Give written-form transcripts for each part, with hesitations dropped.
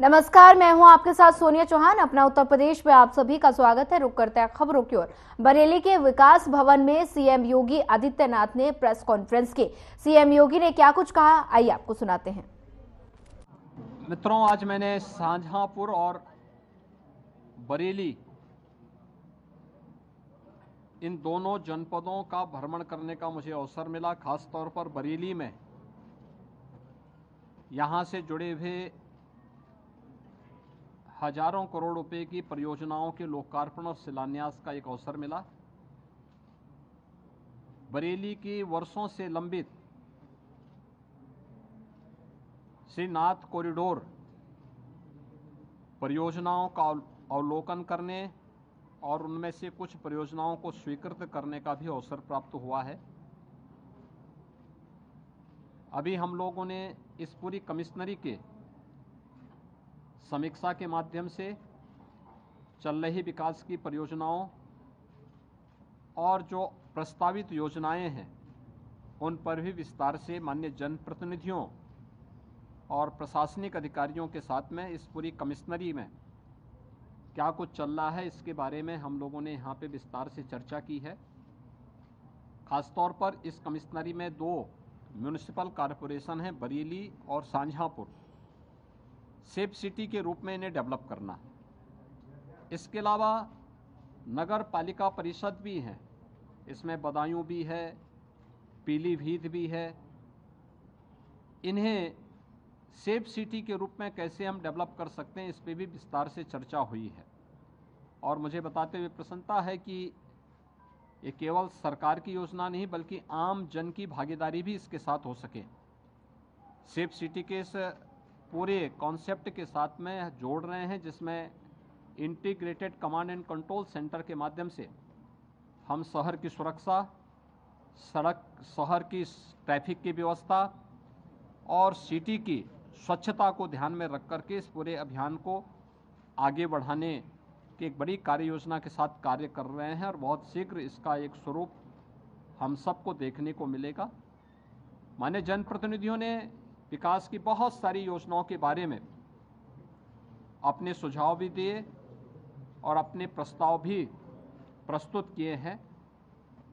नमस्कार, मैं हूं आपके साथ सोनिया चौहान। अपना उत्तर प्रदेश में आप सभी का स्वागत है। रुक करते हैं खबरों की ओर। बरेली के विकास भवन में सीएम योगी आदित्यनाथ ने प्रेस कॉन्फ्रेंस की। सीएम योगी ने क्या कुछ कहा, आइए आपको सुनाते हैं। मित्रों, आज मैंने शाहजहांपुर और बरेली इन दोनों जनपदों का भ्रमण करने का मुझे अवसर मिला। खास तौर पर बरेली में यहां से जुड़े हुए हजारों करोड़ रुपए की परियोजनाओं के लोकार्पण और शिलान्यास का एक अवसर मिला। बरेली की वर्षों से लंबित श्रीनाथ कॉरिडोर परियोजनाओं का अवलोकन करने और उनमें से कुछ परियोजनाओं को स्वीकृत करने का भी अवसर प्राप्त हुआ है। अभी हम लोगों ने इस पूरी कमिश्नरी के समीक्षा के माध्यम से चल रही विकास की परियोजनाओं और जो प्रस्तावित योजनाएं हैं उन पर भी विस्तार से माननीय जनप्रतिनिधियों और प्रशासनिक अधिकारियों के साथ में इस पूरी कमिश्नरी में क्या कुछ चल रहा है इसके बारे में हम लोगों ने यहाँ पे विस्तार से चर्चा की है। खासतौर पर इस कमिश्नरी में दो म्यूनिसिपल कॉरपोरेशन हैं, बरेली और शाहजहांपुर। सेफ सिटी के रूप में इन्हें डेवलप करना। इसके अलावा नगर पालिका परिषद भी हैं, इसमें बदायूं भी है, पीलीभीत भी है। इन्हें सेफ सिटी के रूप में कैसे हम डेवलप कर सकते हैं इस पर भी विस्तार से चर्चा हुई है। और मुझे बताते हुए प्रसन्नता है कि ये केवल सरकार की योजना नहीं बल्कि आम जन की भागीदारी भी इसके साथ हो सके। सेफ सिटी के इस पूरे कॉन्सेप्ट के साथ में जोड़ रहे हैं, जिसमें integrated command and control centre के माध्यम से हम शहर की सुरक्षा, शहर की ट्रैफिक की व्यवस्था और सिटी की स्वच्छता को ध्यान में रख करके इस पूरे अभियान को आगे बढ़ाने की एक बड़ी कार्य योजना के साथ कार्य कर रहे हैं और बहुत शीघ्र इसका एक स्वरूप हम सबको देखने को मिलेगा। माननीय जनप्रतिनिधियों ने विकास की बहुत सारी योजनाओं के बारे में अपने सुझाव भी दिए और अपने प्रस्ताव भी प्रस्तुत किए हैं।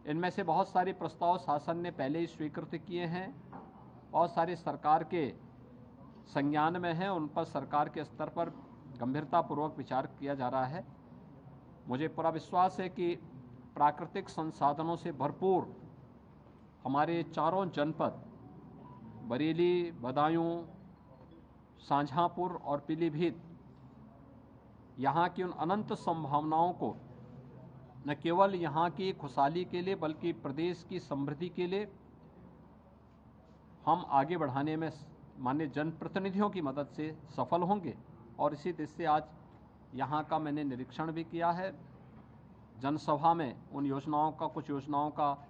इनमें से बहुत सारे प्रस्ताव शासन ने पहले ही स्वीकृत किए हैं, बहुत सारे सरकार के संज्ञान में हैं, उन पर सरकार के स्तर पर गंभीरतापूर्वक विचार किया जा रहा है। मुझे पूरा विश्वास है कि प्राकृतिक संसाधनों से भरपूर हमारे चारों जनपद बरेली, बदायूं, शाहजहांपुर और पीलीभीत यहाँ की उन अनंत संभावनाओं को न केवल यहाँ की खुशहाली के लिए बल्कि प्रदेश की समृद्धि के लिए हम आगे बढ़ाने में माननीय जनप्रतिनिधियों की मदद से सफल होंगे। और इसी दृष्टि से आज यहाँ का मैंने निरीक्षण भी किया है। जनसभा में उन योजनाओं का, कुछ योजनाओं का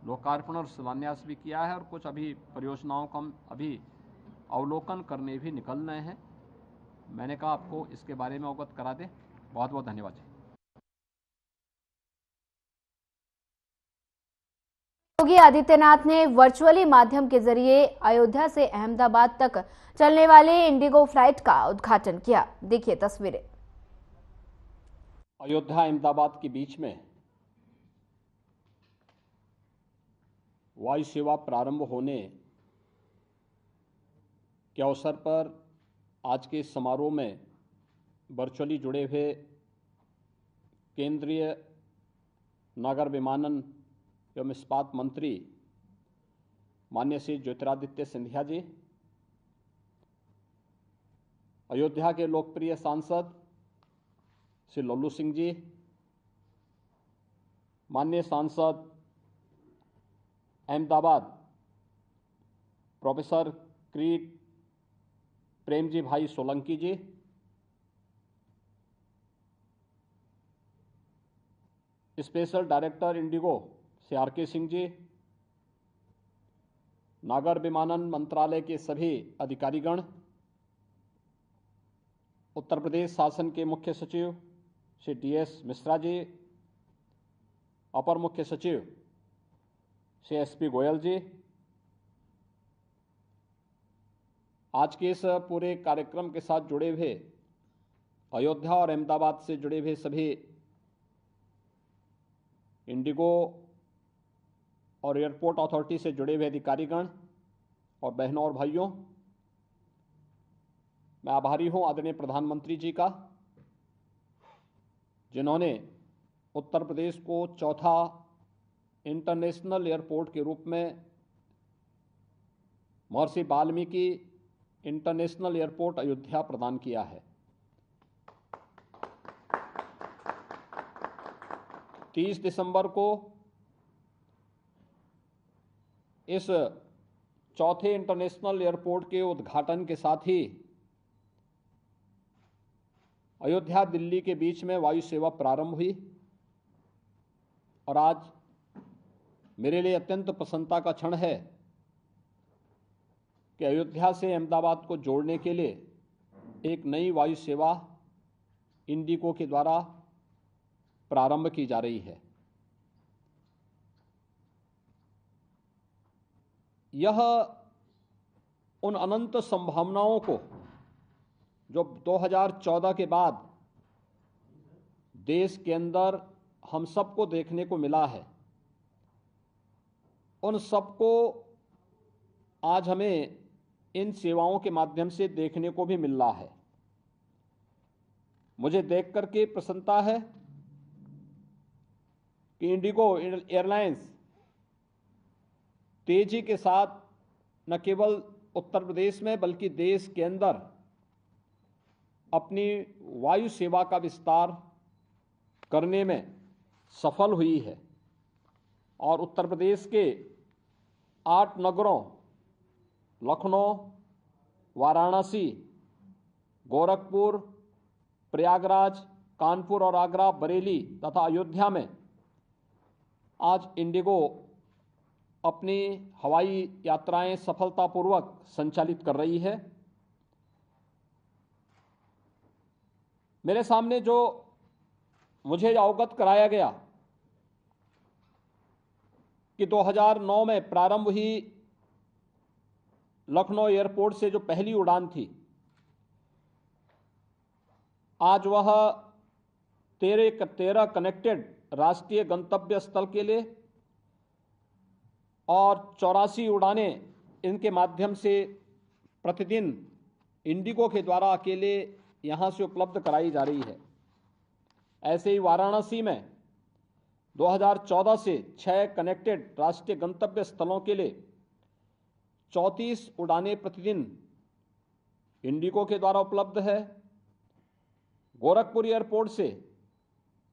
लोकार्पण और शिलान्यास भी किया है और कुछ अभी परियोजनाओं का हम अभी अवलोकन करने भी निकल रहे हैं। मैंने कहा आपको इसके बारे में अवगत करा दें। बहुत बहुत धन्यवाद। योगी आदित्यनाथ ने वर्चुअली माध्यम के जरिए अयोध्या से अहमदाबाद तक चलने वाले इंडिगो फ्लाइट का उद्घाटन किया। देखिए तस्वीरें। अयोध्या अहमदाबाद के बीच में वायु सेवा प्रारंभ होने के अवसर पर आज के समारोह में वर्चुअली जुड़े हुए केंद्रीय नागर विमानन एवं इस्पात मंत्री माननीय श्री ज्योतिरादित्य सिंधिया जी, अयोध्या के लोकप्रिय सांसद श्री लल्लू सिंह जी, माननीय सांसद अहमदाबाद प्रोफेसर क्रीट प्रेम जी भाई Solanki ji, special director IndiGo Shri R K. Singh ji, नागर विमानन मंत्रालय के सभी अधिकारीगण, उत्तर प्रदेश शासन के मुख्य सचिव श्री डी.एस. मिश्रा जी, अपर मुख्य सचिव श्री एस.पी. गोयल जी, आज के इस पूरे कार्यक्रम के साथ जुड़े हुए अयोध्या और अहमदाबाद से जुड़े हुए सभी इंडिगो और एयरपोर्ट अथॉरिटी से जुड़े हुए अधिकारीगण और बहनों और भाइयों, मैं आभारी हूं आदरणीय प्रधानमंत्री जी का, जिन्होंने उत्तर प्रदेश को चौथा इंटरनेशनल एयरपोर्ट के रूप में महर्षि वाल्मीकि इंटरनेशनल एयरपोर्ट अयोध्या प्रदान किया है। 30 दिसंबर को इस चौथे इंटरनेशनल एयरपोर्ट के उद्घाटन के साथ ही अयोध्या दिल्ली के बीच में वायु सेवा प्रारंभ हुई और आज मेरे लिए अत्यंत प्रसन्नता का क्षण है कि अयोध्या से अहमदाबाद को जोड़ने के लिए एक नई वायु सेवा इंडिगो के द्वारा प्रारंभ की जा रही है। यह उन अनंत संभावनाओं को जो 2014 के बाद देश के अंदर हम सबको देखने को मिला है, उन सबको आज हमें इन सेवाओं के माध्यम से देखने को भी मिल रहा है। मुझे देख करके प्रसन्नता है कि इंडिगो एयरलाइंस तेजी के साथ न केवल उत्तर प्रदेश में बल्कि देश के अंदर अपनी वायु सेवा का विस्तार करने में सफल हुई है और उत्तर प्रदेश के 8 नगरों लखनऊ, वाराणसी, गोरखपुर, प्रयागराज, कानपुर और आगरा, बरेली तथा अयोध्या में आज इंडिगो अपनी हवाई यात्राएं सफलतापूर्वक संचालित कर रही है। मेरे सामने जो मुझे अवगत कराया गया कि 2009 में प्रारंभ हुई लखनऊ एयरपोर्ट से जो पहली उड़ान थी, आज वह 13 कनेक्टेड राष्ट्रीय गंतव्य स्थल के लिए और 84 उड़ानें इनके माध्यम से प्रतिदिन इंडिगो के द्वारा अकेले यहां से उपलब्ध कराई जा रही है। ऐसे ही वाराणसी में 2014 से 6 कनेक्टेड राष्ट्रीय गंतव्य स्थलों के लिए 34 उड़ानें प्रतिदिन इंडिगो के द्वारा उपलब्ध है। गोरखपुर एयरपोर्ट से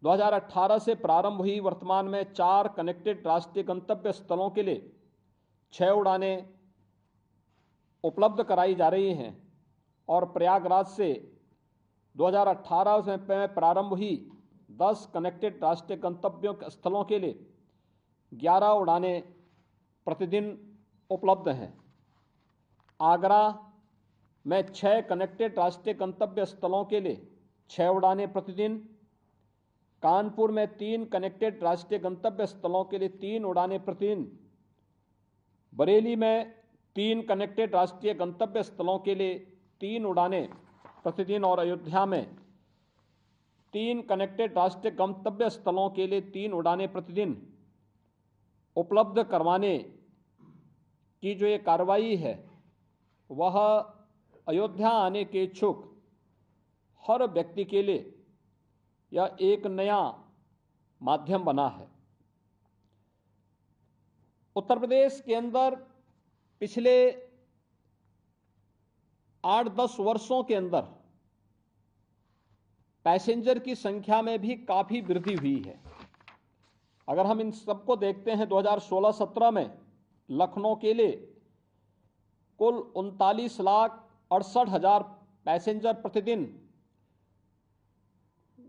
2018 से प्रारंभ हुई वर्तमान में 4 कनेक्टेड राष्ट्रीय गंतव्य स्थलों के लिए 6 उड़ानें उपलब्ध कराई जा रही हैं और प्रयागराज से 2018 में प्रारंभ हुई 10 कनेक्टेड राष्ट्रीय गंतव्यों स्थलों के लिए 11 उड़ानें प्रतिदिन उपलब्ध हैं। आगरा में 6 कनेक्टेड राष्ट्रीय गंतव्य स्थलों के लिए 6 उड़ानें प्रतिदिन, कानपुर में 3 कनेक्टेड राष्ट्रीय गंतव्य स्थलों के लिए 3 उड़ानें प्रतिदिन, बरेली में 3 कनेक्टेड राष्ट्रीय गंतव्य स्थलों के लिए 3 उड़ानें प्रतिदिन और अयोध्या में 3 कनेक्टेड राष्ट्रीय गंतव्य स्थलों के लिए 3 उड़ानें प्रतिदिन उपलब्ध करवाने की जो ये कार्रवाई है, वह अयोध्या आने के इच्छुक हर व्यक्ति के लिए यह एक नया माध्यम बना है। उत्तर प्रदेश के अंदर पिछले 8-10 वर्षों के अंदर पैसेंजर की संख्या में भी काफी वृद्धि हुई है। अगर हम इन सबको देखते हैं, 2016-17 में लखनऊ के लिए कुल 39,68,000 पैसेंजर प्रतिदिन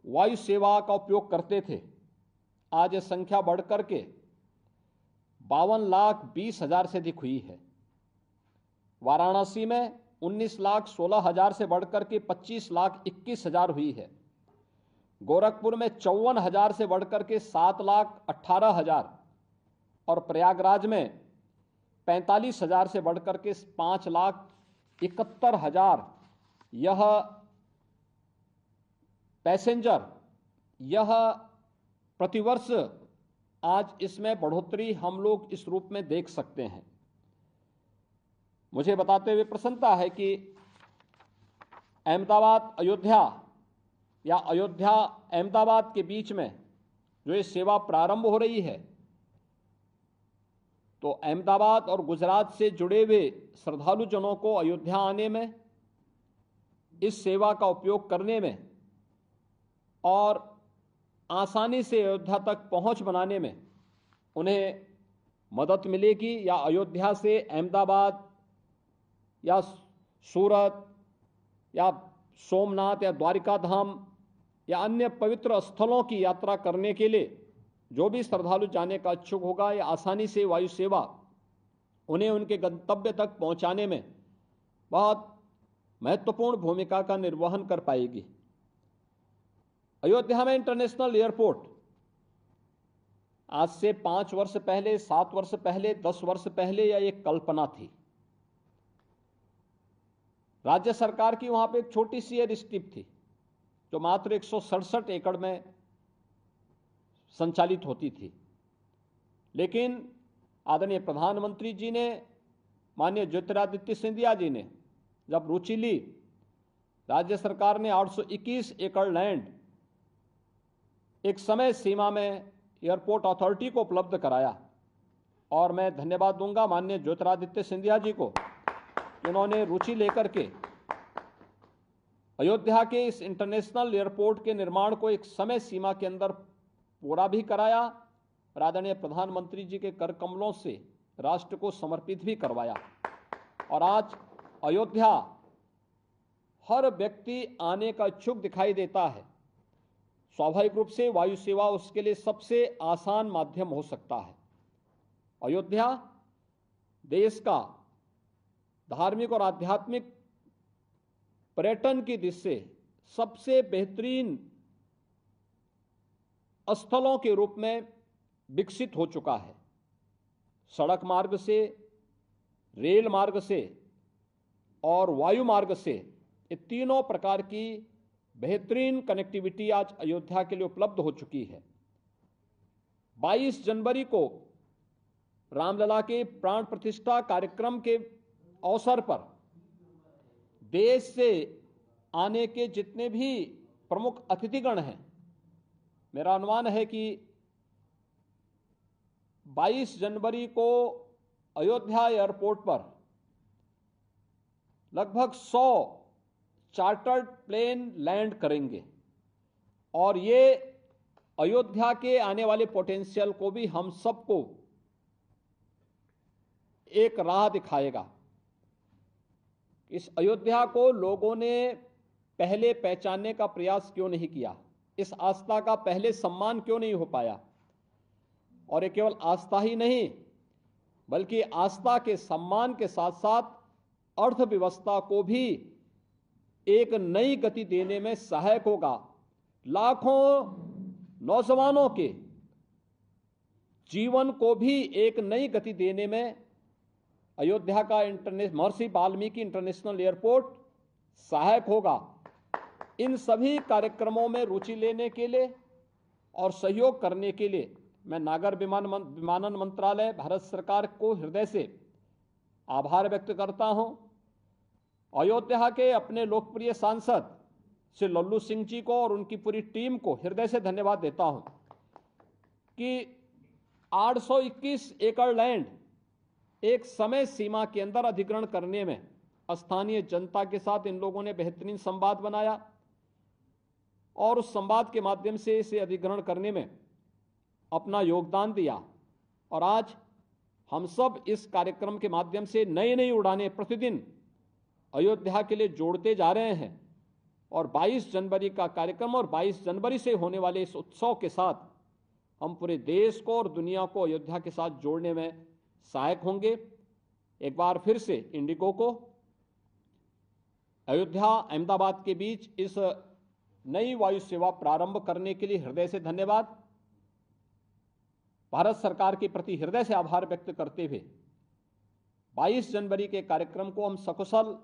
वायु सेवा का उपयोग करते थे। आज यह संख्या बढ़कर के 52,20,000 से अधिक हुई है। वाराणसी में 19,16,000 से बढ़कर के 25,21,000 हुई है। गोरखपुर में 54,000 से बढ़कर के 7,18,000 और प्रयागराज में 45,000 से बढ़कर के 71,000 यह पैसेंजर, यह प्रतिवर्ष आज इसमें बढ़ोतरी हम लोग इस रूप में देख सकते हैं। मुझे बताते हुए प्रसन्नता है कि अहमदाबाद अयोध्या या अयोध्या अहमदाबाद के बीच में जो ये सेवा प्रारंभ हो रही है, तो अहमदाबाद और गुजरात से जुड़े हुए श्रद्धालु जनों को अयोध्या आने में, इस सेवा का उपयोग करने में और आसानी से अयोध्या तक पहुंच बनाने में उन्हें मदद मिलेगी। या अयोध्या से अहमदाबाद या सूरत या सोमनाथ या द्वारिका धाम या अन्य पवित्र स्थलों की यात्रा करने के लिए जो भी श्रद्धालु जाने का इच्छुक होगा, या आसानी से वायु सेवा उन्हें उनके गंतव्य तक पहुंचाने में बहुत महत्वपूर्ण भूमिका का निर्वहन कर पाएगी। अयोध्या में इंटरनेशनल एयरपोर्ट आज से 5 वर्ष पहले, 7 वर्ष पहले, 10 वर्ष पहले यह एक कल्पना थी। राज्य सरकार की वहां पे एक छोटी सी एयर स्ट्रिप थी जो मात्र 167 एकड़ में संचालित होती थी। लेकिन आदरणीय प्रधानमंत्री जी ने, माननीय ज्योतिरादित्य सिंधिया जी ने जब रुचि ली, राज्य सरकार ने 821 एकड़ लैंड एक समय सीमा में एयरपोर्ट अथॉरिटी को उपलब्ध कराया। और मैं धन्यवाद दूंगा माननीय ज्योतिरादित्य सिंधिया जी को, उन्होंने रुचि लेकर के अयोध्या के इस इंटरनेशनल एयरपोर्ट के निर्माण को एक समय सीमा के अंदर पूरा भी कराया और आदरणीय प्रधानमंत्री जी के कर कमलों से राष्ट्र को समर्पित भी करवाया। और आज अयोध्या हर व्यक्ति आने का इच्छुक दिखाई देता है। स्वाभाविक रूप से वायु सेवा उसके लिए सबसे आसान माध्यम हो सकता है। अयोध्या देश का धार्मिक और आध्यात्मिक पर्यटन की दृष्टि से सबसे बेहतरीन स्थलों के रूप में विकसित हो चुका है। सड़क मार्ग से, रेल मार्ग से और वायु मार्ग से, ये तीनों प्रकार की बेहतरीन कनेक्टिविटी आज अयोध्या के लिए उपलब्ध हो चुकी है। 22 जनवरी को रामलला के प्राण प्रतिष्ठा कार्यक्रम के अवसर पर देश से आने के जितने भी प्रमुख अतिथिगण हैं, मेरा अनुमान है कि 22 जनवरी को अयोध्या एयरपोर्ट पर लगभग 100 चार्टर्ड प्लेन लैंड करेंगे और ये अयोध्या के आने वाले पोटेंशियल को भी हम सबको एक राह दिखाएगा। इस अयोध्या को लोगों ने पहले पहचानने का प्रयास क्यों नहीं किया, इस आस्था का पहले सम्मान क्यों नहीं हो पाया। और ये केवल आस्था ही नहीं बल्कि आस्था के सम्मान के साथ साथ अर्थव्यवस्था को भी एक नई गति देने में सहायक होगा। लाखों नौजवानों के जीवन को भी एक नई गति देने में अयोध्या का महर्षि वाल्मीकि इंटरनेशनल एयरपोर्ट सहायक होगा। इन सभी कार्यक्रमों में रुचि लेने के लिए और सहयोग करने के लिए मैं नागर विमानन मंत्रालय, भारत सरकार को हृदय से आभार व्यक्त करता हूं। अयोध्या के अपने लोकप्रिय सांसद श्री लल्लू सिंह जी को और उनकी पूरी टीम को हृदय से धन्यवाद देता हूं कि 821 एकड़ लैंड एक समय सीमा के अंदर अधिग्रहण करने में स्थानीय जनता के साथ इन लोगों ने बेहतरीन संवाद बनाया और उस संवाद के माध्यम से इसे अधिग्रहण करने में अपना योगदान दिया। और आज हम सब इस कार्यक्रम के माध्यम से नई नई उड़ानें प्रतिदिन अयोध्या के लिए जोड़ते जा रहे हैं और 22 जनवरी का कार्यक्रम और 22 जनवरी से होने वाले इस उत्सव के साथ हम पूरे देश को और दुनिया को अयोध्या के साथ जोड़ने में सहायक होंगे। एक बार फिर से इंडिगो को अयोध्या अहमदाबाद के बीच इस नई वायु सेवा प्रारंभ करने के लिए हृदय से धन्यवाद। भारत सरकार के प्रति हृदय से आभार व्यक्त करते हुए 22 जनवरी के कार्यक्रम को हम सकुशल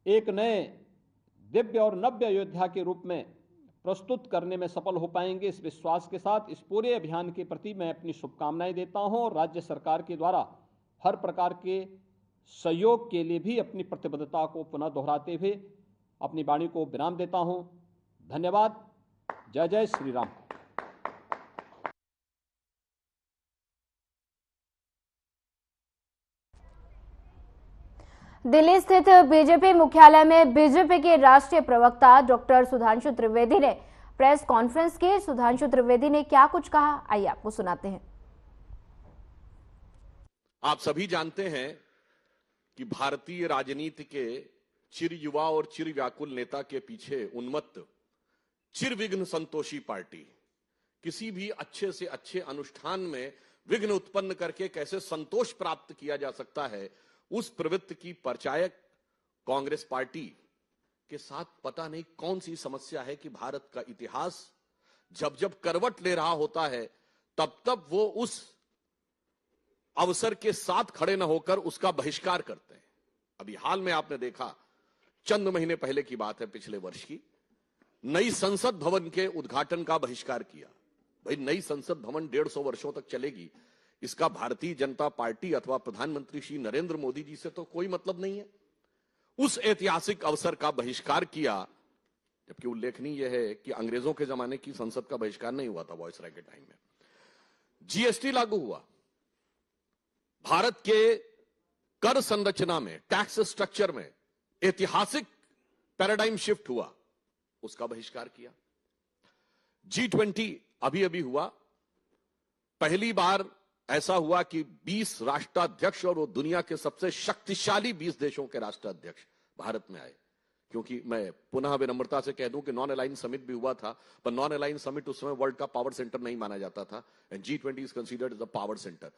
एक नए दिव्य और नव्य अयोध्या के रूप में प्रस्तुत करने में सफल हो पाएंगे। इस विश्वास के साथ इस पूरे अभियान के प्रति मैं अपनी शुभकामनाएं देता हूं और राज्य सरकार के द्वारा हर प्रकार के सहयोग के लिए भी अपनी प्रतिबद्धता को पुनः दोहराते हुए अपनी वाणी को विराम देता हूं। धन्यवाद। जय जय श्री राम। दिल्ली स्थित बीजेपी मुख्यालय में बीजेपी के राष्ट्रीय प्रवक्ता डॉक्टर सुधांशु त्रिवेदी ने प्रेस कॉन्फ्रेंस की। सुधांशु त्रिवेदी ने क्या कुछ कहा, आइए आपको सुनाते हैं। आप सभी जानते हैं कि भारतीय राजनीति के चिर युवा और चिर व्याकुल नेता के पीछे उन्मत्त चिर-विघ्न संतोषी पार्टी किसी भी अच्छे से अच्छे अनुष्ठान में विघ्न उत्पन्न करके कैसे संतोष प्राप्त किया जा सकता है, उस प्रवृत्ति की परिचायक कांग्रेस पार्टी के साथ पता नहीं कौन सी समस्या है कि भारत का इतिहास जब जब करवट ले रहा होता है तब तब वो उस अवसर के साथ खड़े न होकर उसका बहिष्कार करते हैं। अभी हाल में आपने देखा, चंद महीने पहले की बात है, पिछले वर्ष की, नई संसद भवन के उद्घाटन का बहिष्कार किया। भाई, नई संसद भवन 150 वर्षों तक चलेगी, इसका भारतीय जनता पार्टी अथवा प्रधानमंत्री श्री नरेंद्र मोदी जी से तो कोई मतलब नहीं है। उस ऐतिहासिक अवसर का बहिष्कार किया, जबकि उल्लेखनीय यह है कि अंग्रेजों के जमाने की संसद का बहिष्कार नहीं हुआ था वायसराय के टाइम में। जीएसटी लागू हुआ, भारत के कर संरचना में, टैक्स स्ट्रक्चर में ऐतिहासिक पैराडाइम शिफ्ट हुआ, उसका बहिष्कार किया। G20 अभी अभी हुआ, पहली बार ऐसा हुआ कि 20 राष्ट्राध्यक्ष और वो दुनिया के सबसे शक्तिशाली 20 देशों के राष्ट्राध्यक्ष भारत में आए। क्योंकि मैं पुनः विनम्रता से कह दूं कि नॉन अलाइन समिट भी हुआ था, पर नॉन अलाइन समिट उस समय वर्ल्ड का पावर सेंटर नहीं माना जाता था, and G20 is considered as the power centre.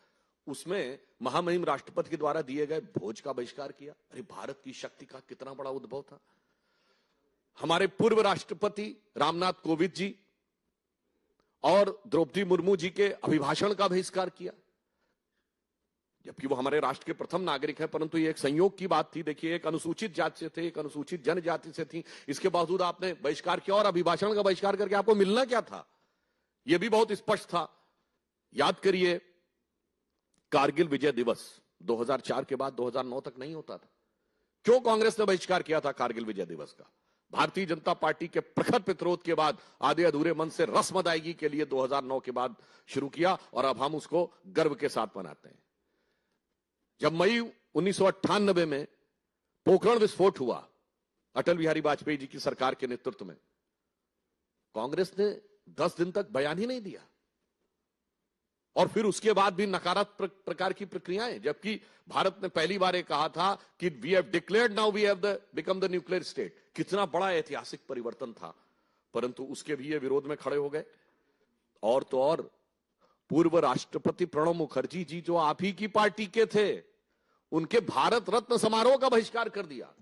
उसमें महामहिम राष्ट्रपति के द्वारा दिए गए भोज का बहिष्कार किया। अरे, भारत की शक्ति का कितना बड़ा उद्भव था। हमारे पूर्व राष्ट्रपति रामनाथ कोविंद जी और द्रौपदी मुर्मू जी के अभिभाषण का बहिष्कार किया, जबकि वो हमारे राष्ट्र के प्रथम नागरिक हैं, परंतु ये एक संयोग की बात थी। देखिए, एक अनुसूचित जाति से थे, एक अनुसूचित जनजाति से थी, इसके बावजूद आपने बहिष्कार किया। और अभिभाषण का बहिष्कार करके आपको मिलना क्या था, यह भी बहुत स्पष्ट था। याद करिए, कारगिल विजय दिवस 2004 के बाद 2009 तक नहीं होता था। क्यों कांग्रेस ने बहिष्कार किया था कारगिल विजय दिवस का? भारतीय जनता पार्टी के प्रखर प्रतिरोध के बाद आधे अधूरे मन से रस्म अदायगी के लिए 2009 के बाद शुरू किया, और अब हम उसको गर्व के साथ मनाते हैं। जब मई 1998 में पोखरण विस्फोट हुआ अटल बिहारी वाजपेयी जी की सरकार के नेतृत्व में, कांग्रेस ने 10 दिन तक बयान ही नहीं दिया, और फिर उसके बाद भी नकारात्मक प्रकार की प्रक्रियाएं, जबकि भारत ने पहली बार कहा था कि we have declared now we have become the nuclear state. कितना बड़ा ऐतिहासिक परिवर्तन था, परंतु उसके भी ये विरोध में खड़े हो गए। और तो और, पूर्व राष्ट्रपति प्रणब मुखर्जी जी, जो आप ही की पार्टी के थे, उनके भारत रत्न समारोह का बहिष्कार कर दिया।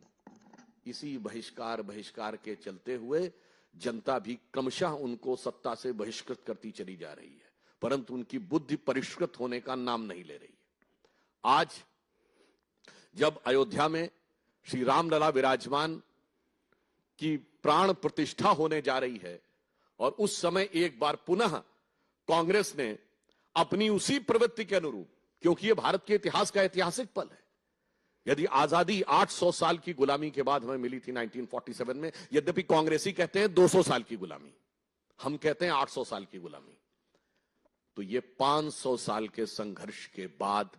इसी बहिष्कार के चलते हुए जनता भी क्रमशः उनको सत्ता से बहिष्कृत करती चली जा रही है, परंतु उनकी बुद्धि परिष्कृत होने का नाम नहीं ले रही है। आज जब अयोध्या में श्री रामलला विराजमान की प्राण प्रतिष्ठा होने जा रही है, और उस समय एक बार पुनः कांग्रेस ने अपनी उसी प्रवृत्ति के अनुरूप, क्योंकि यह भारत के इतिहास का ऐतिहासिक पल है। यदि आजादी 800 साल की गुलामी के बाद हमें मिली थी 1947 में, यद्यपि कांग्रेसी कहते हैं 200 साल की गुलामी, हम कहते हैं 800 साल की गुलामी, तो ये 500 साल के संघर्ष के बाद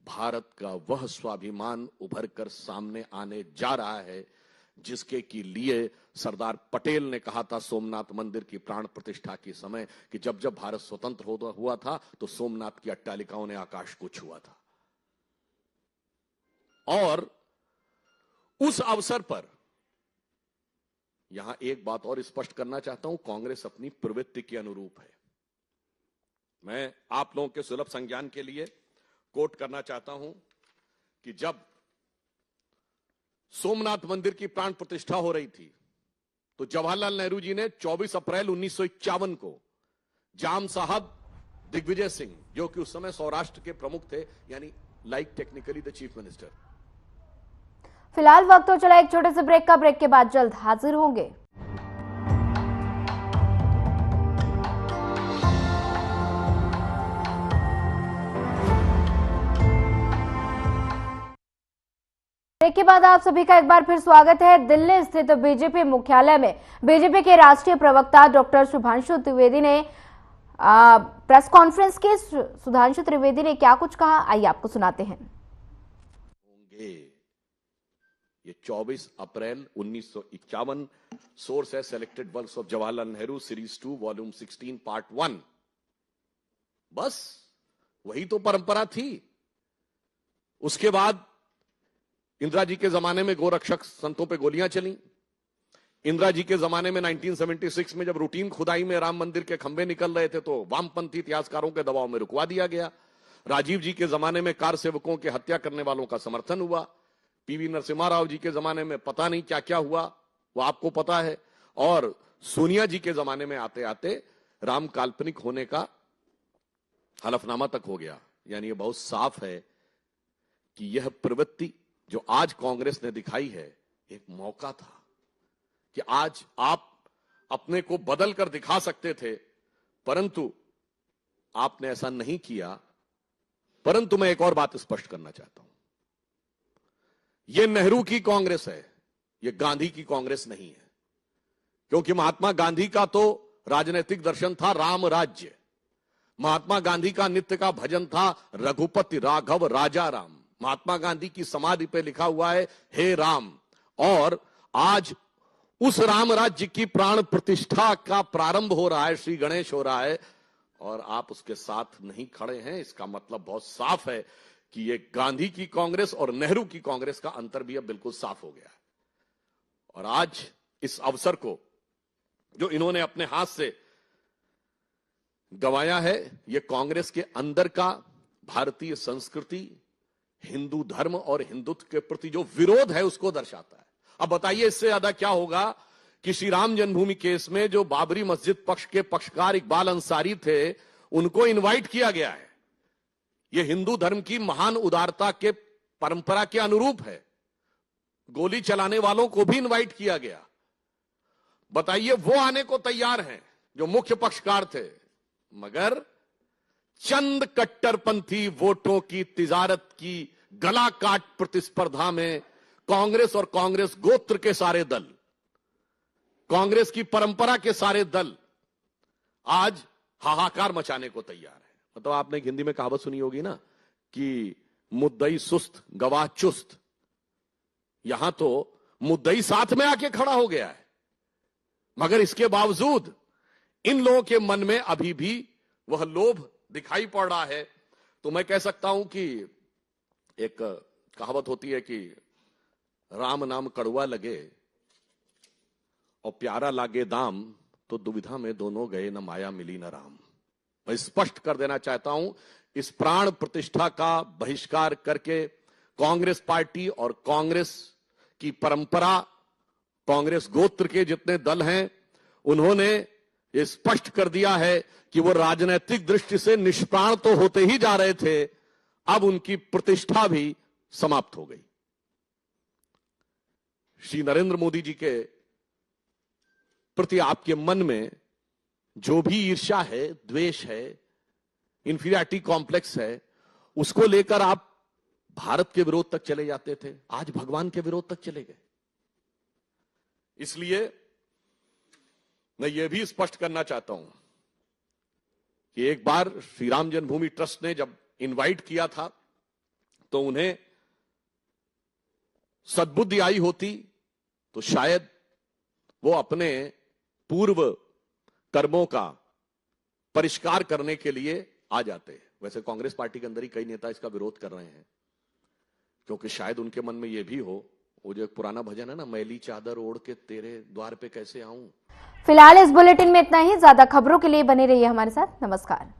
भारत का वह स्वाभिमान उभर कर सामने आने जा रहा है, जिसके के लिए सरदार पटेल ने कहा था सोमनाथ मंदिर की प्राण प्रतिष्ठा के समय कि जब जब भारत स्वतंत्र हुआ था तो सोमनाथ की अट्टालिकाओं ने आकाश को छुआ था। और उस अवसर पर यहां एक बात और स्पष्ट करना चाहता हूं, कांग्रेस अपनी प्रवृत्ति के अनुरूप है। मैं आप लोगों के सुलभ संज्ञान के लिए कोट करना चाहता हूं कि जब सोमनाथ मंदिर की प्राण प्रतिष्ठा हो रही थी, तो जवाहरलाल नेहरू जी ने 24 अप्रैल 1951 को जाम साहब दिग्विजय सिंह, जो कि उस समय सौराष्ट्र के प्रमुख थे, यानी like technically the chief minister, फिलहाल वक्त हो चला एक छोटे से ब्रेक का। ब्रेक के बाद जल्द हाजिर होंगे। ब्रेक के बाद आप सभी का एक बार फिर स्वागत है। दिल्ली स्थित बीजेपी मुख्यालय में बीजेपी के राष्ट्रीय प्रवक्ता डॉक्टर शुभांशु त्रिवेदी ने प्रेस कॉन्फ्रेंस की। सुधांशु त्रिवेदी ने क्या कुछ कहा, आइए आपको सुनाते हैं। ये 24 अप्रैल 1951। सोर्स है selected works of Jawaharlal Nehru series 2 volume 16 part 1। बस वही तो परंपरा थी। उसके बाद इंदिरा जी के जमाने में गोरक्षक संतों पे गोलियां चली। इंदिरा जी के जमाने में 1976 में जब रूटीन खुदाई में राम मंदिर के खंभे निकल रहे थे तो वामपंथी इतिहासकारों के दबाव में रुकवा दिया गया। राजीव जी के जमाने में कार सेवकों की हत्या करने वालों का समर्थन हुआ। पीवी नरसिम्हा राव जी के जमाने में पता नहीं क्या क्या हुआ, वो आपको पता है। और सोनिया जी के जमाने में आते आते राम काल्पनिक होने का हलफनामा तक हो गया। यानी ये बहुत साफ है कि यह प्रवृत्ति जो आज कांग्रेस ने दिखाई है एक मौका था कि आज आप अपने को बदल कर दिखा सकते थे, परंतु आपने ऐसा नहीं किया। परंतु मैं एक और बात स्पष्ट करना चाहता हूं, यह नेहरू की कांग्रेस है, यह गांधी की कांग्रेस नहीं है। क्योंकि महात्मा गांधी का तो राजनीतिक दर्शन था राम राज्य। महात्मा गांधी का नित्य का भजन था रघुपति राघव राजा राम। महात्मा गांधी की समाधि पे लिखा हुआ है हे राम। और आज उस राम राज्य की प्राण प्रतिष्ठा का प्रारंभ हो रहा है, श्री गणेश हो रहा है, और आप उसके साथ नहीं खड़े हैं। इसका मतलब बहुत साफ है कि ये गांधी की कांग्रेस और नेहरू की कांग्रेस का अंतर भी अब बिल्कुल साफ हो गया है। और आज इस अवसर को जो इन्होंने अपने हाथ से गंवाया है, ये कांग्रेस के अंदर का भारतीय संस्कृति, हिंदू धर्म और हिंदुत्व के प्रति जो विरोध है उसको दर्शाता है। अब बताइए इससे ज्यादा क्या होगा कि श्री राम जन्मभूमि केस में जो बाबरी मस्जिद पक्ष के पक्षकार इकबाल अंसारी थे, उनको इनवाइट किया गया है। यह हिंदू धर्म की महान उदारता के परंपरा के अनुरूप है। गोली चलाने वालों को भी इनवाइट किया गया। बताइए वो आने को तैयार हैं जो मुख्य पक्षकार थे, मगर चंद कट्टरपंथी वोटों की तिजारत की गला काट प्रतिस्पर्धा में कांग्रेस और कांग्रेस गोत्र के सारे दल, कांग्रेस की परंपरा के सारे दल आज हाहाकार मचाने को तैयार है। मतलब आपने हिंदी में कहावत सुनी होगी ना कि मुद्दई सुस्त गवाह चुस्त। यहां तो मुद्दई साथ में आके खड़ा हो गया है, मगर इसके बावजूद इन लोगों के मन में अभी भी वह लोभ दिखाई पड़ रहा है। तो मैं कह सकता हूं कि एक कहावत होती है कि राम नाम कड़वा लगे और प्यारा लागे दाम, तो दुविधा में दोनों गए न माया मिली न राम। मैं स्पष्ट कर देना चाहता हूं, इस प्राण प्रतिष्ठा का बहिष्कार करके कांग्रेस पार्टी और कांग्रेस की परंपरा, कांग्रेस गोत्र के जितने दल हैं, उन्होंने ये स्पष्ट कर दिया है कि वो राजनीतिक दृष्टि से निष्प्राण तो होते ही जा रहे थे, अब उनकी प्रतिष्ठा भी समाप्त हो गई। श्री नरेंद्र मोदी जी के प्रति आपके मन में जो भी ईर्ष्या है, द्वेष है, इंफीरियरिटी कॉम्प्लेक्स है, उसको लेकर आप भारत के विरोध तक चले जाते थे, आज भगवान के विरोध तक चले गए। इसलिए मैं यह भी स्पष्ट करना चाहता हूं कि एक बार श्री राम जन्मभूमि ट्रस्ट ने जब इनवाइट किया था तो उन्हें सद्बुद्धि आई होती तो शायद वो अपने पूर्व कर्मों का परिष्कार करने के लिए आ जाते। वैसे कांग्रेस पार्टी के अंदर ही कई नेता इसका विरोध कर रहे हैं, क्योंकि शायद उनके मन में यह भी हो, वो जो एक पुराना भजन है ना, मैली चादर ओढ़ के तेरे द्वार पे कैसे आऊं। फिलहाल इस बुलेटिन में इतना ही। ज्यादा खबरों के लिए बने रहिए हमारे साथ। नमस्कार।